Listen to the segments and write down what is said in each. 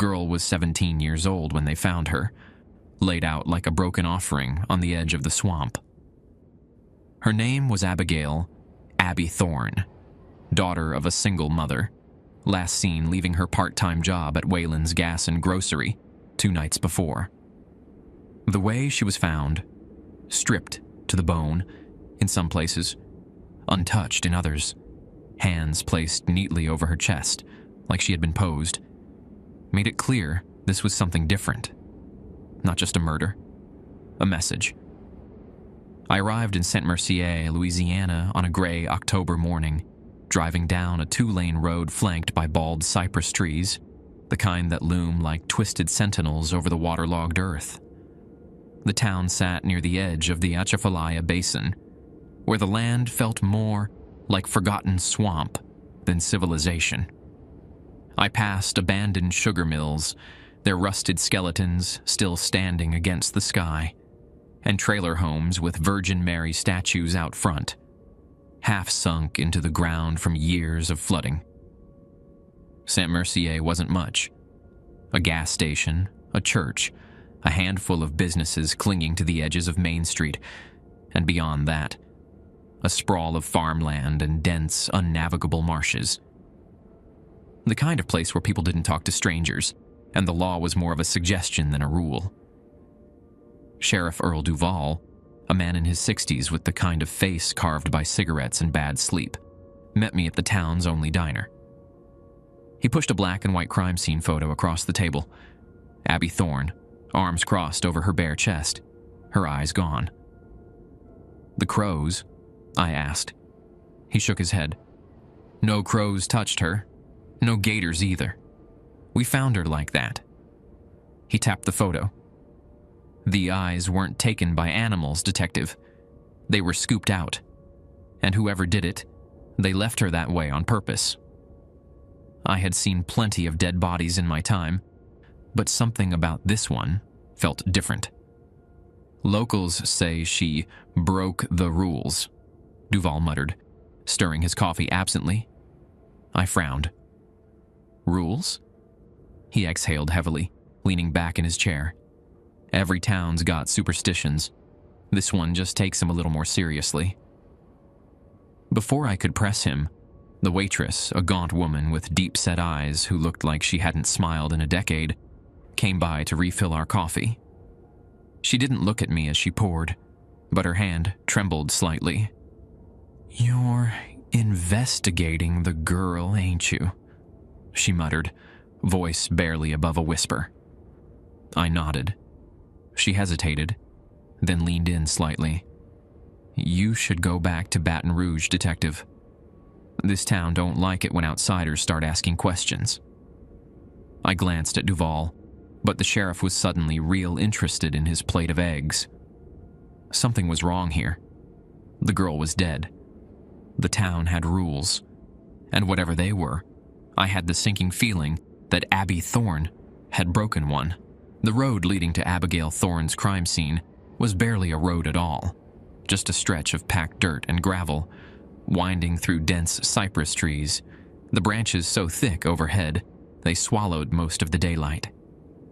girl was 17 years old when they found her, laid out like a broken offering on the edge of the swamp. Her name was Abigail "Abby" Thorne, daughter of a single mother, last seen leaving her part-time job at Wayland's Gas and Grocery 2 nights before. The way she was found, stripped to the bone in some places, untouched in others, hands placed neatly over her chest like she had been posed, made it clear this was something different. Not just a murder, a message. I arrived in Saint-Mercier, Louisiana on a gray October morning, driving down a 2-lane road flanked by bald cypress trees, the kind that loom like twisted sentinels over the waterlogged earth. The town sat near the edge of the Atchafalaya Basin, where the land felt more like forgotten swamp than civilization. I passed abandoned sugar mills, their rusted skeletons still standing against the sky, and trailer homes with Virgin Mary statues out front, half sunk into the ground from years of flooding. Saint-Mercier wasn't much. A gas station, a church, a handful of businesses clinging to the edges of Main Street, and beyond that, a sprawl of farmland and dense, unnavigable marshes. The kind of place where people didn't talk to strangers, and the law was more of a suggestion than a rule. Sheriff Earl Duval, a man in his 60s with the kind of face carved by cigarettes and bad sleep, met me at the town's only diner. He pushed a black and white crime scene photo across the table. Abby Thorne, arms crossed over her bare chest, her eyes gone. "The crows?" I asked. He shook his head. "No crows touched her. No gators either. We found her like that." He tapped the photo. "The eyes weren't taken by animals, Detective. They were scooped out. And whoever did it, they left her that way on purpose." I had seen plenty of dead bodies in my time, but something about this one felt different. "Locals say she broke the rules," Duval muttered, stirring his coffee absently. I frowned. "Rules?" He exhaled heavily, leaning back in his chair. "Every town's got superstitions. This one just takes him a little more seriously." Before I could press him, the waitress, a gaunt woman with deep-set eyes who looked like she hadn't smiled in a decade, came by to refill our coffee. She didn't look at me as she poured, but her hand trembled slightly. "You're investigating the girl, ain't you?" she muttered, voice barely above a whisper. I nodded. She hesitated, then leaned in slightly. "You should go back to Baton Rouge, Detective. This town don't like it when outsiders start asking questions." I glanced at Duval, but the sheriff was suddenly real interested in his plate of eggs. Something was wrong here. The girl was dead. The town had rules, and whatever they were, I had the sinking feeling that Abby Thorne had broken one. The road leading to Abigail Thorne's crime scene was barely a road at all, just a stretch of packed dirt and gravel, winding through dense cypress trees, the branches so thick overhead they swallowed most of the daylight.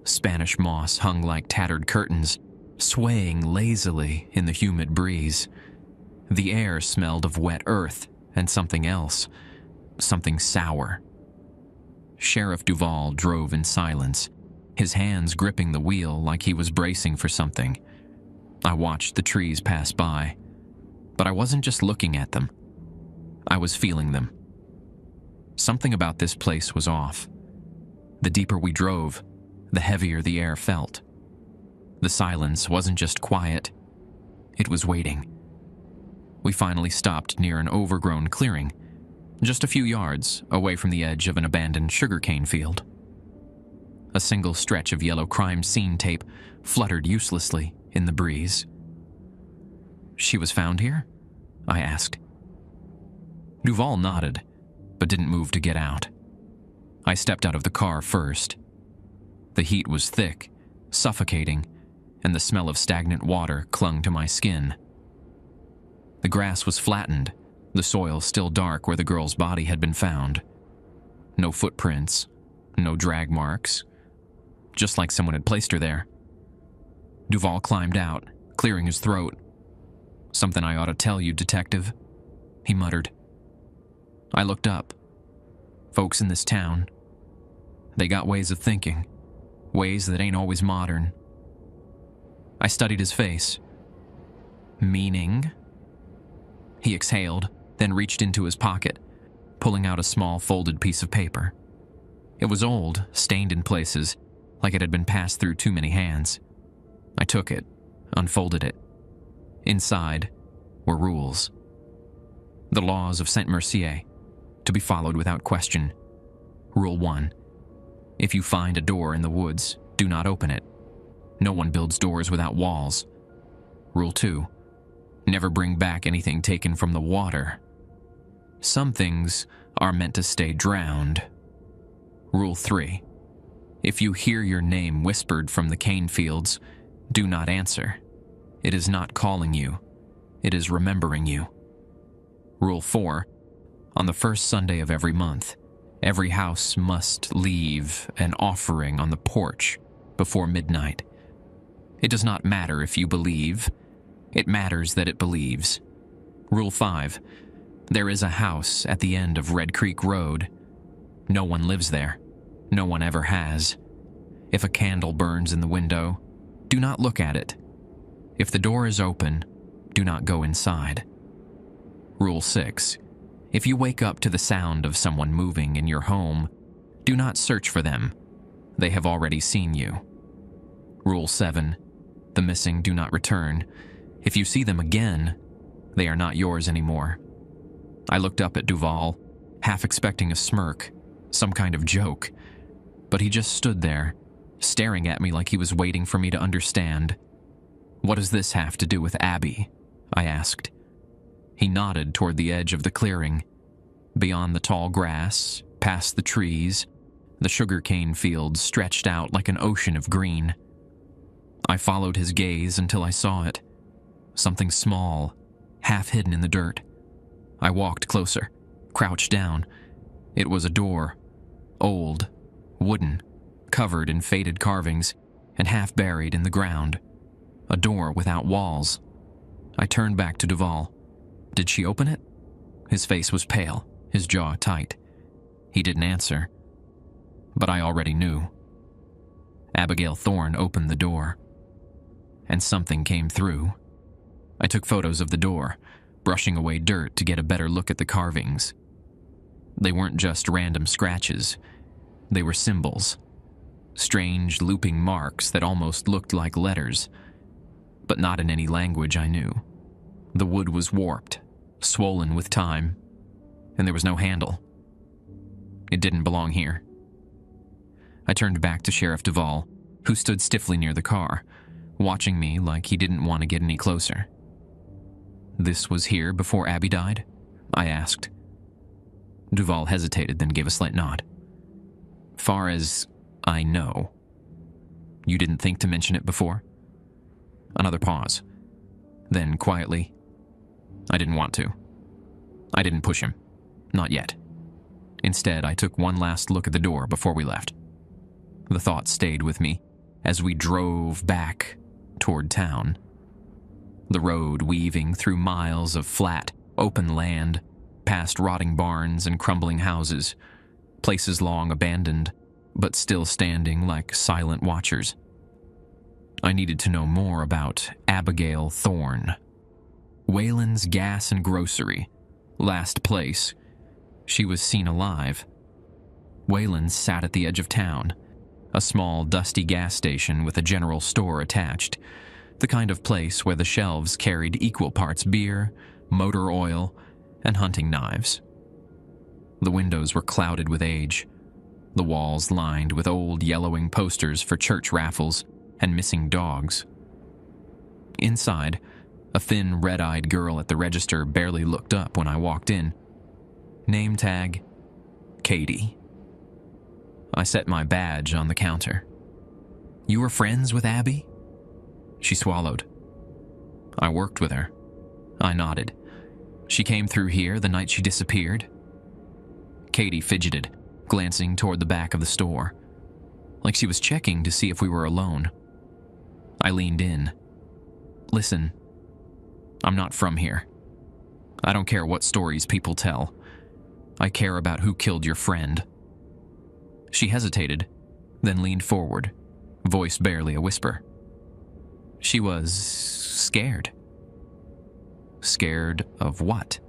Spanish moss hung like tattered curtains, swaying lazily in the humid breeze. The air smelled of wet earth and something else, something sour. Sheriff Duval drove in silence, his hands gripping the wheel like he was bracing for something. I watched the trees pass by, but I wasn't just looking at them. I was feeling them. Something about this place was off. The deeper we drove, the heavier the air felt. The silence wasn't just quiet, it was waiting. We finally stopped near an overgrown clearing, just a few yards away from the edge of an abandoned sugarcane field. A single stretch of yellow crime scene tape fluttered uselessly in the breeze. "She was found here?" I asked. Duval nodded, but didn't move to get out. I stepped out of the car first. The heat was thick, suffocating, and the smell of stagnant water clung to my skin. The grass was flattened, the soil still dark where the girl's body had been found. No footprints, no drag marks, just like someone had placed her there. Duval climbed out, clearing his throat. "Something I ought to tell you, detective," he muttered. I looked up. Folks in this town, they got ways of thinking, ways that ain't always modern. I studied his face. "Meaning?" He exhaled, then reached into his pocket, pulling out a small folded piece of paper. It was old, stained in places, like it had been passed through too many hands. I took it, unfolded it. Inside were rules. The laws of Saint-Mercier, to be followed without question. Rule 1. If you find a door in the woods, do not open it. No one builds doors without walls. Rule 2. Never bring back anything taken from the water. Some things are meant to stay drowned. Rule 3. If you hear your name whispered from the cane fields, do not answer. It is not calling you. It is remembering you. Rule 4. On the first Sunday of every month, every house must leave an offering on the porch before midnight. It does not matter if you believe. It matters that it believes. Rule 5. There is a house at the end of Red Creek Road. No one lives there. No one ever has. If a candle burns in the window, do not look at it. If the door is open, do not go inside. Rule 6. If you wake up to the sound of someone moving in your home, do not search for them. They have already seen you. Rule 7. The missing do not return. If you see them again, they are not yours anymore. I looked up at Duval, half expecting a smirk, some kind of joke, but he just stood there, staring at me like he was waiting for me to understand. "What does this have to do with Abby?" I asked. He nodded toward the edge of the clearing. Beyond the tall grass, past the trees, the sugarcane fields stretched out like an ocean of green. I followed his gaze until I saw it. Something small, half hidden in the dirt. I walked closer, crouched down. It was a door, old, wooden, covered in faded carvings, and half buried in the ground. A door without walls. I turned back to Duval. Did she open it? His face was pale, his jaw tight. He didn't answer. But I already knew. Abigail Thorne opened the door. And something came through. I took photos of the door, brushing away dirt to get a better look at the carvings. They weren't just random scratches. They were symbols. Strange, looping marks that almost looked like letters, but not in any language I knew. The wood was warped, swollen with time, and there was no handle. It didn't belong here. I turned back to Sheriff Duval, who stood stiffly near the car, watching me like he didn't want to get any closer. "This was here before Abby died?" I asked. Duval hesitated, then gave a slight nod. "Far as I know." "You didn't think to mention it before?" Another pause. Then, quietly, "I didn't want to. I didn't push him. Not yet. Instead, I took one last look at the door before we left." The thought stayed with me as we drove back toward town. The road weaving through miles of flat, open land, past rotting barns and crumbling houses, places long abandoned, but still standing like silent watchers. I needed to know more about Abigail Thorne. Whalen's Gas and Grocery, last place. She was seen alive. Whalen's sat at the edge of town, a small, dusty gas station with a general store attached, the kind of place where the shelves carried equal parts beer, motor oil, and hunting knives. The windows were clouded with age, the walls lined with old yellowing posters for church raffles and missing dogs. Inside, a thin, red-eyed girl at the register barely looked up when I walked in. Name tag, Katie. I set my badge on the counter. "You were friends with Abby?" She swallowed. "I worked with her." I nodded. "She came through here the night she disappeared?" Katie fidgeted, glancing toward the back of the store. like she was checking to see if we were alone. I leaned in. "Listen, I'm not from here. I don't care what stories people tell. I care about who killed your friend." She hesitated, then leaned forward, voice barely a whisper. She was scared. Scared of what?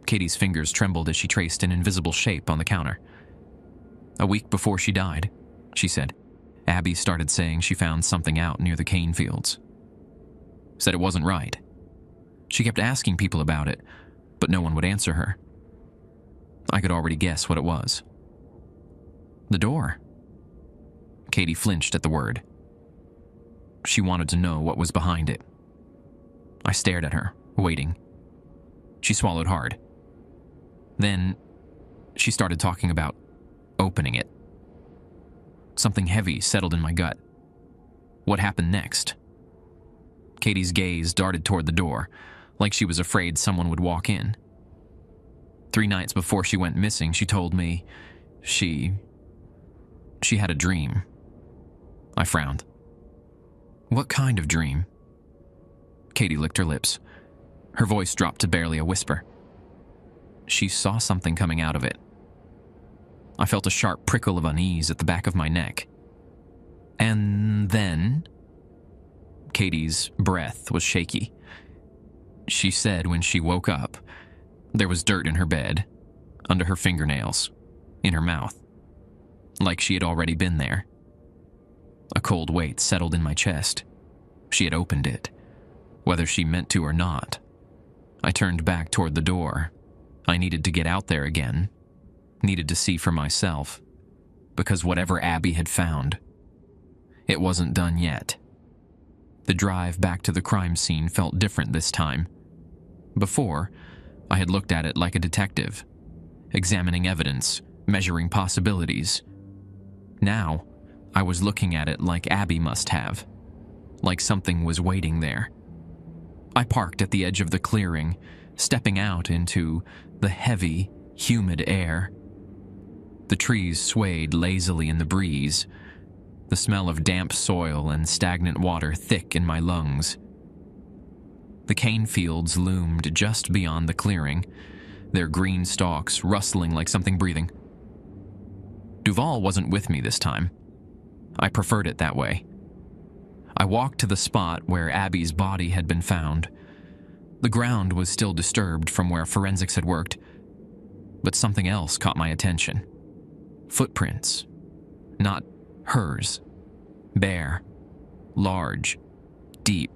Katie's fingers trembled as she traced an invisible shape on the counter. "A week before she died," she said, Abby started saying she found something out near the cane fields. Said it wasn't right. She kept asking people about it, but no one would answer her. I could already guess what it was. The door. Katie flinched at the word. She wanted to know what was behind it. I stared at her, waiting. She swallowed hard. Then, she started talking about opening it. Something heavy settled in my gut. What happened next? Katie's gaze darted toward the door, like she was afraid someone would walk in. 3 nights before she went missing, she told me she had a dream. I frowned. What kind of dream? Katie licked her lips. Her voice dropped to barely a whisper. She saw something coming out of it. I felt a sharp prickle of unease at the back of my neck. And then... Katie's breath was shaky. She said when she woke up, there was dirt in her bed, under her fingernails, in her mouth, like she had already been there. A cold weight settled in my chest. She had opened it, whether she meant to or not. I turned back toward the door. I needed to get out there again, needed to see for myself, because whatever Abby had found, it wasn't done yet. The drive back to the crime scene felt different this time. Before, I had looked at it like a detective, examining evidence, measuring possibilities. Now, I was looking at it like Abby must have, like something was waiting there. I parked at the edge of the clearing, stepping out into the heavy, humid air. The trees swayed lazily in the breeze, the smell of damp soil and stagnant water thick in my lungs. The cane fields loomed just beyond the clearing, their green stalks rustling like something breathing. Duval wasn't with me this time. I preferred it that way. I walked to the spot where Abby's body had been found. The ground was still disturbed from where forensics had worked, but something else caught my attention. Footprints. Not hers. Bare. Large. Deep.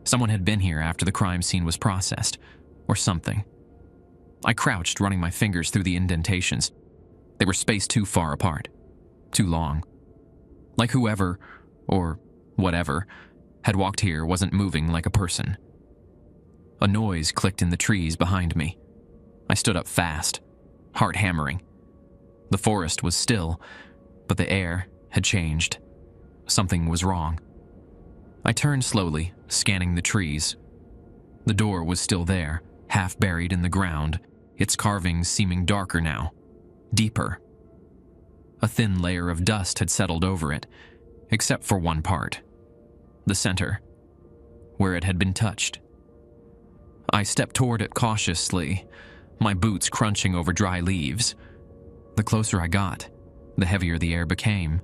Someone had been here after the crime scene was processed, or something. I crouched, running my fingers through the indentations. They were spaced too far apart. Too long. Like whoever, or whatever, had walked here wasn't moving like a person. A noise clicked in the trees behind me. I stood up fast, heart hammering. The forest was still, but the air had changed. Something was wrong. I turned slowly, scanning the trees. The door was still there, half buried in the ground, its carvings seeming darker now, deeper. A thin layer of dust had settled over it, except for one part. The center, where it had been touched. I stepped toward it cautiously, my boots crunching over dry leaves. The closer I got, the heavier the air became.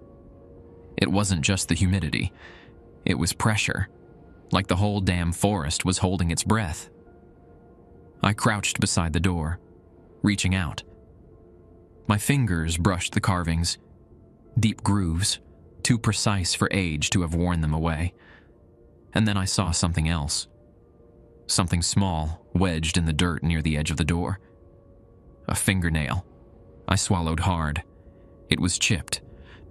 It wasn't just the humidity. It was pressure, like the whole damn forest was holding its breath. I crouched beside the door, reaching out. My fingers brushed the carvings, deep grooves, too precise for age to have worn them away. And then I saw something else. Something small, wedged in the dirt near the edge of the door. A fingernail. I swallowed hard. It was chipped,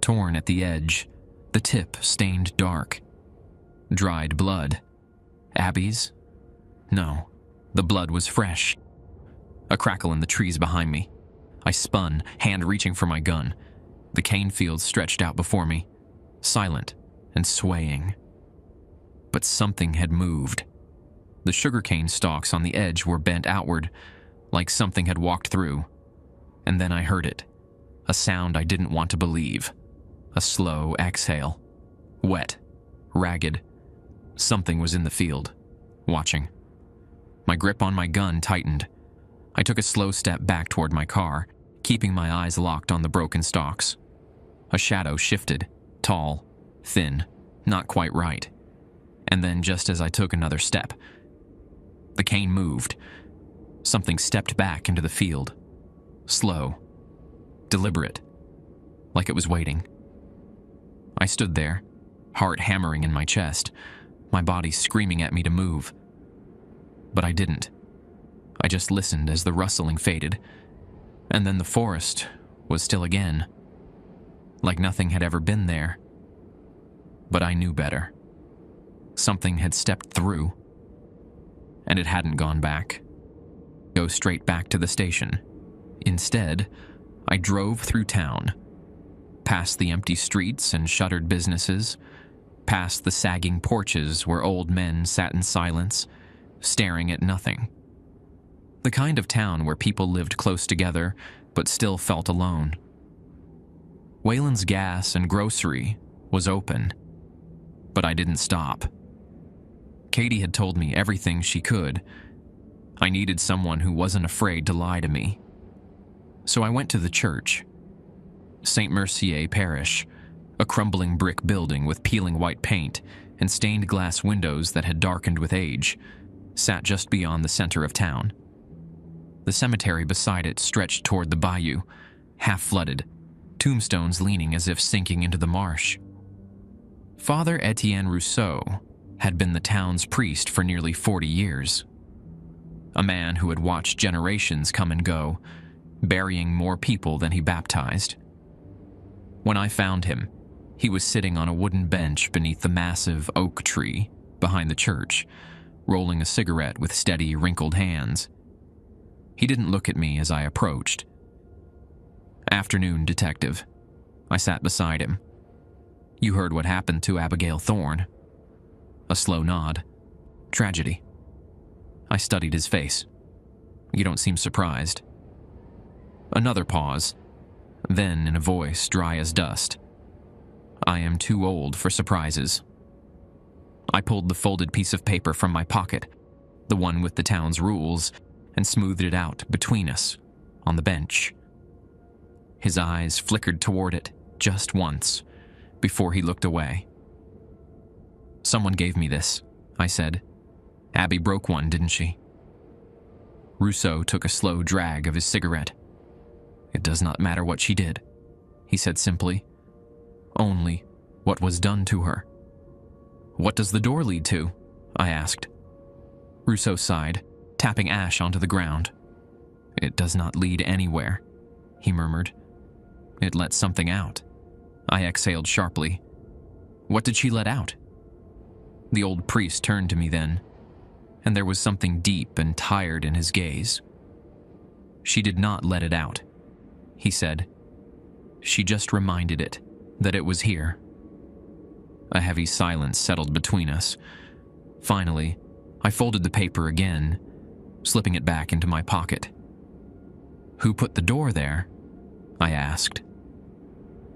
torn at the edge, the tip stained dark. Dried blood. Abby's? No, the blood was fresh. A crackle in the trees behind me. I spun, hand reaching for my gun. The cane fields stretched out before me, silent and swaying. But something had moved. The sugarcane stalks on the edge were bent outward, like something had walked through. And then I heard it, a sound I didn't want to believe. A slow exhale. Wet. Ragged. Something was in the field, watching. My grip on my gun tightened. I took a slow step back toward my car, keeping my eyes locked on the broken stalks. A shadow shifted, tall, thin, not quite right. And then, just as I took another step, the cane moved. Something stepped back into the field. Slow. Deliberate. Like it was waiting. I stood there, heart hammering in my chest, my body screaming at me to move. But I didn't. I just listened as the rustling faded, and then the forest was still again, like nothing had ever been there. But I knew better. Something had stepped through, and it hadn't gone back. Go straight back to the station. Instead, I drove through town, past the empty streets and shuttered businesses, past the sagging porches where old men sat in silence, staring at nothing. The kind of town where people lived close together, but still felt alone. Wayland's gas and grocery was open, but I didn't stop. Katie had told me everything she could. I needed someone who wasn't afraid to lie to me. So I went to the church. St. Mercier Parish, a crumbling brick building with peeling white paint and stained glass windows that had darkened with age, sat just beyond the center of town. The cemetery beside it stretched toward the bayou, half-flooded, tombstones leaning as if sinking into the marsh. Father Etienne Rousseau had been the town's priest for nearly 40 years. A man who had watched generations come and go, burying more people than he baptized. When I found him, he was sitting on a wooden bench beneath the massive oak tree behind the church, rolling a cigarette with steady, wrinkled hands. He didn't look at me as I approached. "Afternoon, detective." I sat beside him. "You heard what happened to Abigail Thorne?" A slow nod. "Tragedy." I studied his face. "You don't seem surprised." Another pause. Then, in a voice dry as dust, "I am too old for surprises." I pulled the folded piece of paper from my pocket, the one with the town's rules, and smoothed it out between us, on the bench. His eyes flickered toward it just once, before he looked away. "Someone gave me this," I said. "Abby broke one, didn't she?" Rousseau took a slow drag of his cigarette. "It does not matter what she did," he said simply. "Only what was done to her." "What does the door lead to?" I asked. Rousseau sighed, tapping ash onto the ground. "It does not lead anywhere," he murmured. "It let something out." I exhaled sharply. "What did she let out?" The old priest turned to me then, and there was something deep and tired in his gaze. "She did not let it out," he said. "She just reminded it that it was here." A heavy silence settled between us. Finally, I folded the paper again, slipping it back into my pocket. "Who put the door there?" I asked.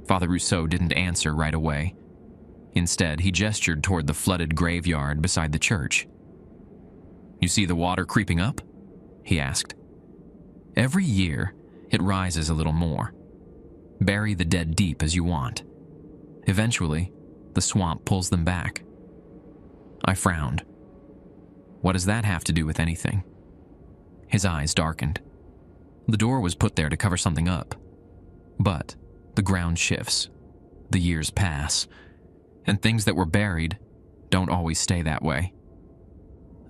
Father Rousseau didn't answer right away. Instead, he gestured toward the flooded graveyard beside the church. "You see the water creeping up?" he asked. "Every year, it rises a little more. Bury the dead deep as you want. Eventually, the swamp pulls them back." I frowned. "What does that have to do with anything?" His eyes darkened. "The door was put there to cover something up. But the ground shifts, the years pass, and things that were buried don't always stay that way."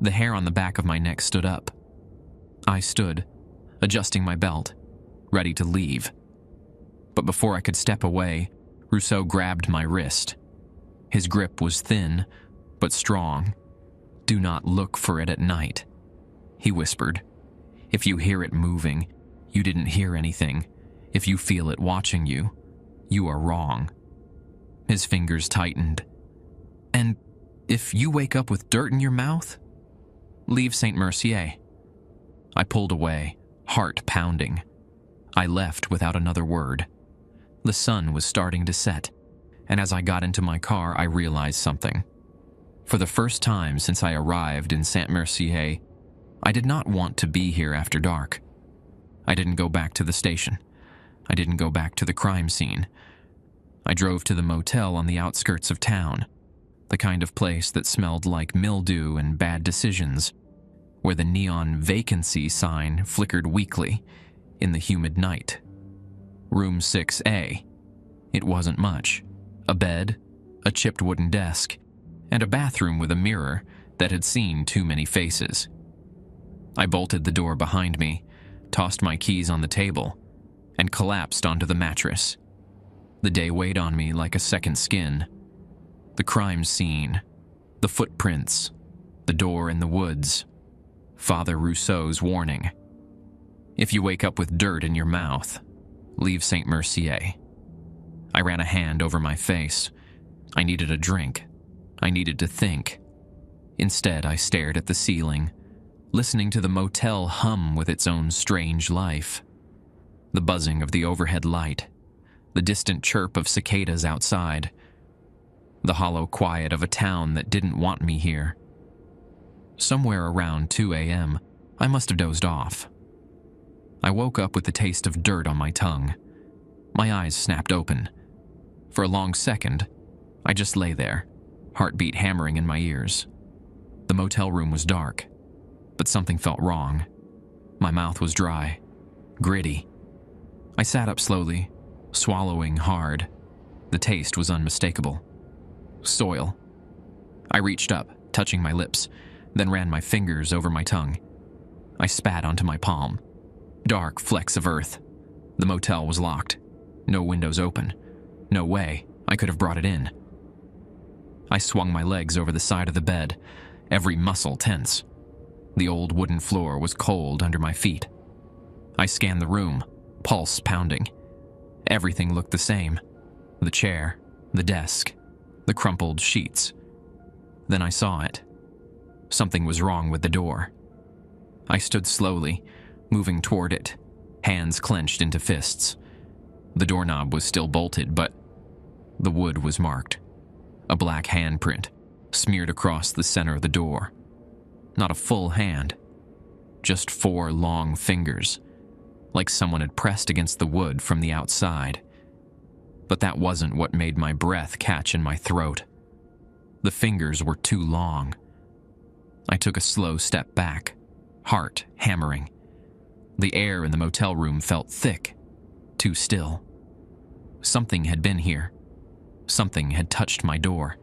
The hair on the back of my neck stood up. I stood, adjusting my belt, ready to leave. But before I could step away, Rousseau grabbed my wrist. His grip was thin, but strong. "Do not look for it at night," he whispered. "If you hear it moving, you didn't hear anything. If you feel it watching you, you are wrong." His fingers tightened. "And if you wake up with dirt in your mouth? Leave St. Mercier." I pulled away, heart pounding. I left without another word. The sun was starting to set, and as I got into my car, I realized something. For the first time since I arrived in Saint-Mercier, I did not want to be here after dark. I didn't go back to the station. I didn't go back to the crime scene. I drove to the motel on the outskirts of town, the kind of place that smelled like mildew and bad decisions, where the neon vacancy sign flickered weakly in the humid night. Room 6A. It wasn't much. A bed, a chipped wooden desk, and a bathroom with a mirror that had seen too many faces. I bolted the door behind me, tossed my keys on the table, and collapsed onto the mattress. The day weighed on me like a second skin. The crime scene, the footprints, the door in the woods, Father Rousseau's warning. If you wake up with dirt in your mouth, leave Saint-Mercier. I ran a hand over my face. I needed a drink. I needed to think. Instead, I stared at the ceiling, listening to the motel hum with its own strange life. The buzzing of the overhead light, the distant chirp of cicadas outside, the hollow quiet of a town that didn't want me here. Somewhere around 2 a.m., I must have dozed off. I woke up with the taste of dirt on my tongue. My eyes snapped open. For a long second, I just lay there, heartbeat hammering in my ears. The motel room was dark, but something felt wrong. My mouth was dry, gritty. I sat up slowly, swallowing hard. The taste was unmistakable. Soil. I reached up, touching my lips, then ran my fingers over my tongue. I spat onto my palm. Dark flecks of earth. The motel was locked. No windows open. No way I could have brought it in. I swung my legs over the side of the bed, every muscle tense. The old wooden floor was cold under my feet. I scanned the room, pulse pounding. Everything looked the same. The chair, the desk, the crumpled sheets. Then I saw it. Something was wrong with the door. I stood slowly, moving toward it, hands clenched into fists. The doorknob was still bolted, but the wood was marked. A black handprint, smeared across the center of the door. Not a full hand, just 4 long fingers, like someone had pressed against the wood from the outside. But that wasn't what made my breath catch in my throat. The fingers were too long. I took a slow step back, heart hammering. The air in the motel room felt thick, too still. Something had been here. Something had touched my door.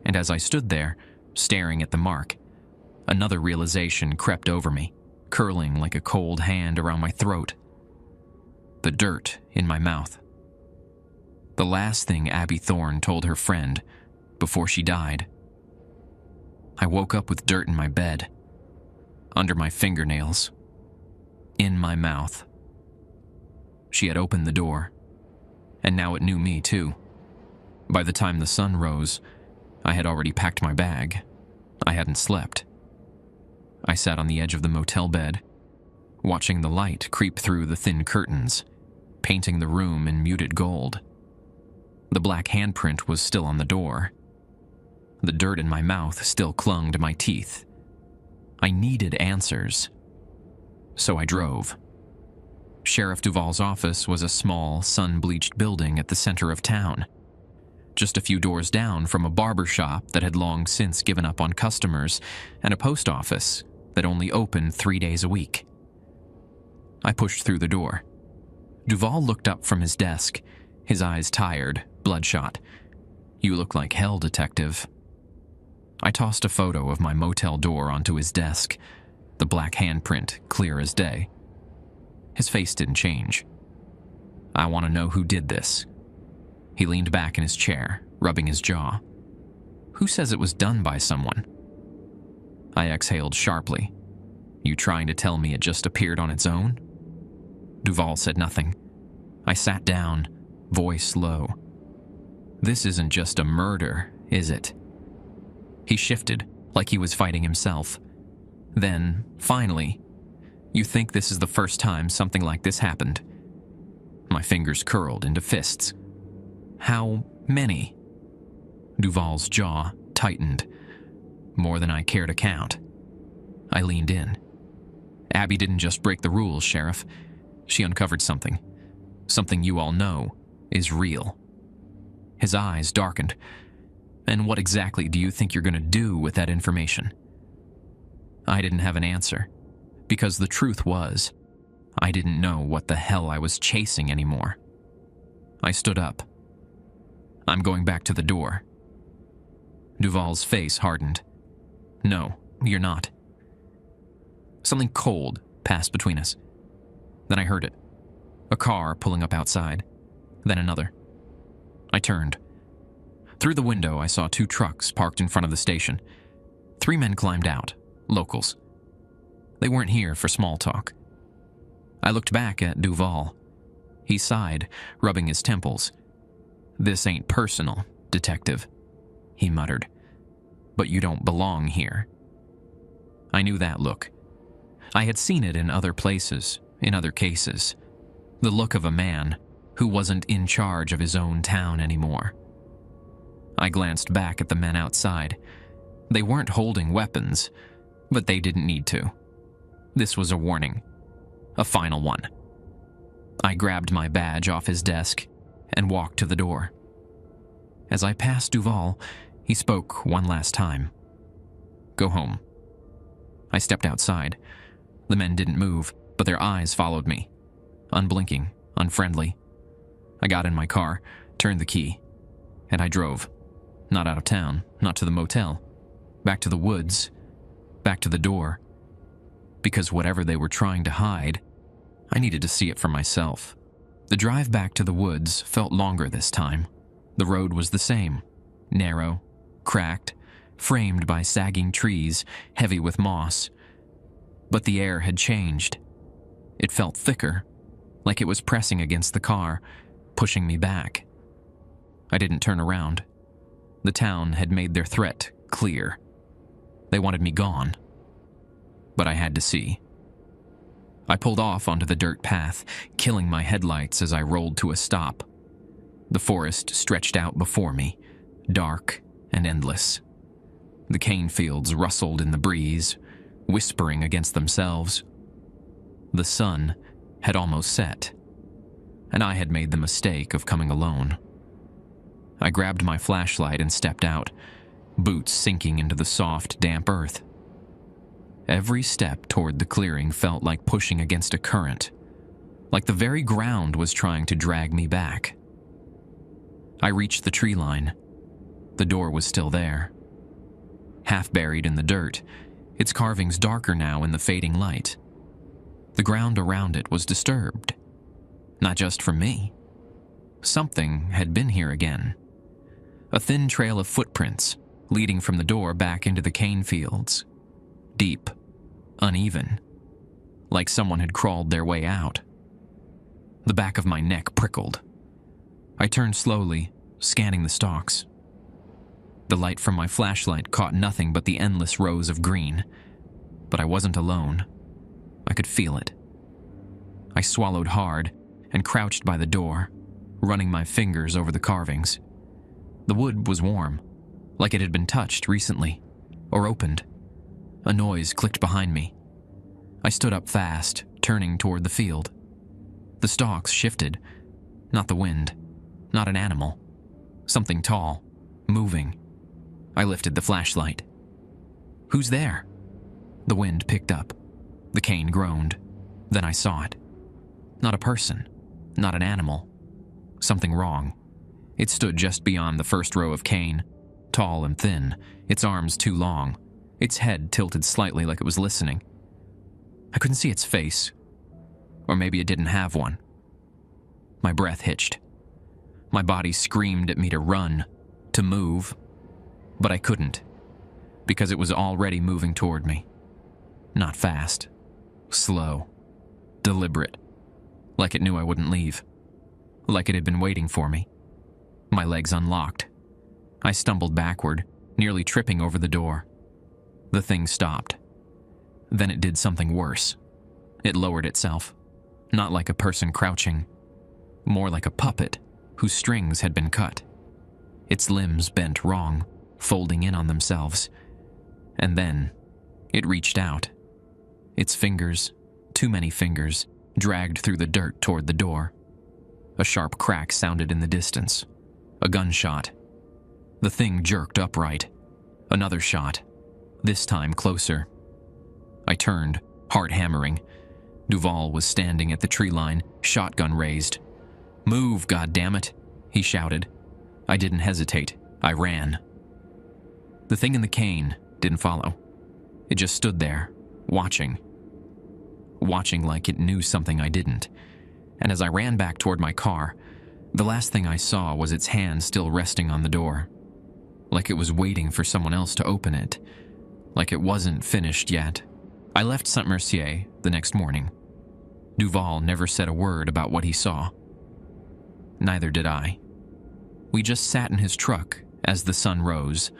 And as I stood there, staring at the mark, another realization crept over me, curling like a cold hand around my throat. The dirt in my mouth. The last thing Abby Thorne told her friend before she died. I woke up with dirt in my bed, under my fingernails, in my mouth. She had opened the door, and now it knew me too. By the time the sun rose, I had already packed my bag. I hadn't slept. I sat on the edge of the motel bed, watching the light creep through the thin curtains, painting the room in muted gold. The black handprint was still on the door. The dirt in my mouth still clung to my teeth. I needed answers. So I drove. Sheriff Duval's office was a small, sun-bleached building at the center of town, just a few doors down from a barber shop that had long since given up on customers and a post office that only opened 3 days a week. I pushed through the door. Duval looked up from his desk, his eyes tired, bloodshot. "You look like hell, detective." I tossed a photo of my motel door onto his desk, the black handprint clear as day. His face didn't change. "I want to know who did this." He leaned back in his chair, rubbing his jaw. "Who says it was done by someone?" I exhaled sharply. "You trying to tell me it just appeared on its own?" Duval said nothing. I sat down, voice low. "This isn't just a murder, is it?" He shifted, like he was fighting himself. Then, finally, "You think this is the first time something like this happened?" My fingers curled into fists. "How Many. Duval's jaw tightened, more than I care to count. I leaned in. Abby didn't just break the rules, Sheriff. She uncovered something. Something you all know is real. His eyes darkened. And what exactly do you think you're going to do with that information? I didn't have an answer, because the truth was, I didn't know what the hell I was chasing anymore. I stood up. I'm going back to the door. Duval's face hardened. No, you're not. Something cold passed between us. Then I heard it. A car pulling up outside. Then another. I turned. Through the window, I saw 2 trucks parked in front of the station. 3 men climbed out, locals. They weren't here for small talk. I looked back at Duval. He sighed, rubbing his temples. "This ain't personal, detective," he muttered. "But you don't belong here." I knew that look. I had seen it in other places, in other cases. The look of a man who wasn't in charge of his own town anymore. I glanced back at the men outside. They weren't holding weapons, but they didn't need to. This was a warning. A final one. I grabbed my badge off his desk and walked to the door. As I passed Duval, he spoke one last time. "Go home." I stepped outside. The men didn't move, but their eyes followed me. Unblinking, unfriendly. I got in my car, turned the key, and I drove. Not out of town, not to the motel. Back to the woods, back to the door. Because whatever they were trying to hide, I needed to see it for myself. The drive back to the woods felt longer this time. The road was the same. Narrow, cracked, framed by sagging trees, heavy with moss. But the air had changed. It felt thicker, like it was pressing against the car, pushing me back. I didn't turn around. The town had made their threat clear. They wanted me gone. But I had to see. I pulled off onto the dirt path, killing my headlights as I rolled to a stop. The forest stretched out before me, dark and endless. The cane fields rustled in the breeze, whispering against themselves. The sun had almost set, and I had made the mistake of coming alone. I grabbed my flashlight and stepped out, boots sinking into the soft, damp earth. Every step toward the clearing felt like pushing against a current, like the very ground was trying to drag me back. I reached the tree line. The door was still there. Half buried in the dirt, its carvings darker now in the fading light. The ground around it was disturbed. Not just from me. Something had been here again. A thin trail of footprints leading from the door back into the cane fields. Deep, uneven, like someone had crawled their way out. The back of my neck prickled. I turned slowly, scanning the stalks. The light from my flashlight caught nothing but the endless rows of green. But I wasn't alone. I could feel it. I swallowed hard and crouched by the door, running my fingers over the carvings. The wood was warm, like it had been touched recently, or opened. A noise clicked behind me. I stood up fast, turning toward the field. The stalks shifted. Not the wind, not an animal. Something tall, moving. I lifted the flashlight. "Who's there?" The wind picked up. The cane groaned. Then I saw it. Not a person, not an animal. Something wrong. It stood just beyond the first row of cane, tall and thin, its arms too long, its head tilted slightly like it was listening. I couldn't see its face. Or maybe it didn't have one. My breath hitched. My body screamed at me to run, to move, but I couldn't, because it was already moving toward me. Not fast, slow, deliberate, like it knew I wouldn't leave, like it had been waiting for me. My legs unlocked. I stumbled backward, nearly tripping over the door. The thing stopped. Then it did something worse. It lowered itself, not like a person crouching, more like a puppet whose strings had been cut. its limbs bent wrong, folding in on themselves. And then, it reached out. Its fingers, too many fingers, dragged through the dirt toward the door. A sharp crack sounded in the distance. A gunshot. The thing jerked upright. Another shot, this time closer. I turned, heart hammering. Duval was standing at the tree line, shotgun raised. "Move, goddammit," he shouted. I didn't hesitate. I ran. The thing in the cane didn't follow. It just stood there, watching. Watching like it knew something I didn't. And as I ran back toward my car, the last thing I saw was its hand still resting on the door. Like it was waiting for someone else to open it. Like it wasn't finished yet. I left Saint-Mercier the next morning. Duval never said a word about what he saw. Neither did I. We just sat in his truck as the sun rose,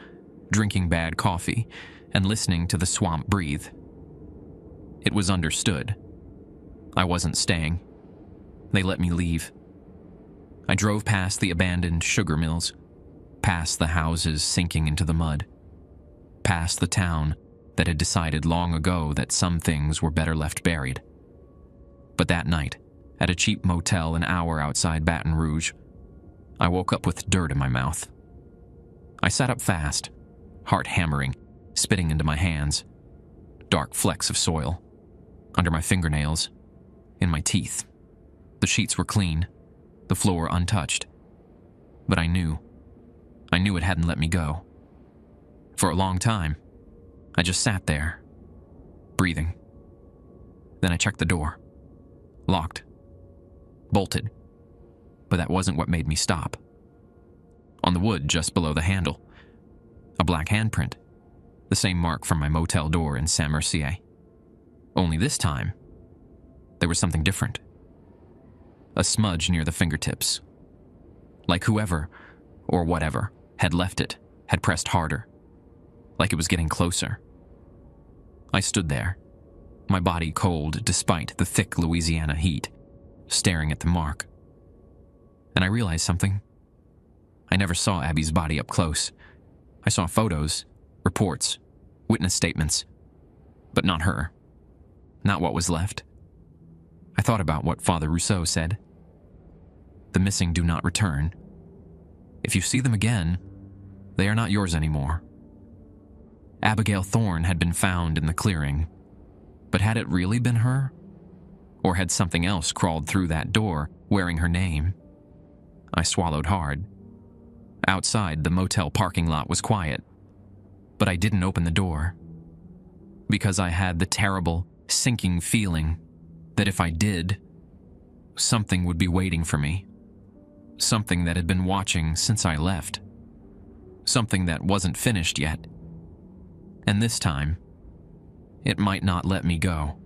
drinking bad coffee and listening to the swamp breathe. It was understood. I wasn't staying. They let me leave. I drove past the abandoned sugar mills, past the houses sinking into the mud, past the town that had decided long ago that some things were better left buried. But that night, at a cheap motel an hour outside Baton Rouge, I woke up with dirt in my mouth. I sat up fast, heart hammering, spitting into my hands. Dark flecks of soil. Under my fingernails. In my teeth. The sheets were clean. The floor untouched. But I knew. I knew it hadn't let me go. For a long time, I just sat there, breathing. Then I checked the door. Locked. Bolted. But that wasn't what made me stop. On the wood just below the handle, a black handprint. The same mark from my motel door in Saint-Mercier. Only this time, there was something different. A smudge near the fingertips. Like whoever, or whatever, had left it, had pressed harder. Like it was getting closer. I stood there, my body cold despite the thick Louisiana heat, staring at the mark. And I realized something. I never saw Abby's body up close. I saw photos, reports, witness statements, but not her. Not what was left. I thought about what Father Rousseau said. The missing do not return. If you see them again, they are not yours anymore. Abigail Thorne had been found in the clearing, but had it really been her? Or had something else crawled through that door, wearing her name? I swallowed hard. Outside, the motel parking lot was quiet, but I didn't open the door. Because I had the terrible, sinking feeling that if I did, something would be waiting for me. Something that had been watching since I left. Something that wasn't finished yet. And this time, it might not let me go.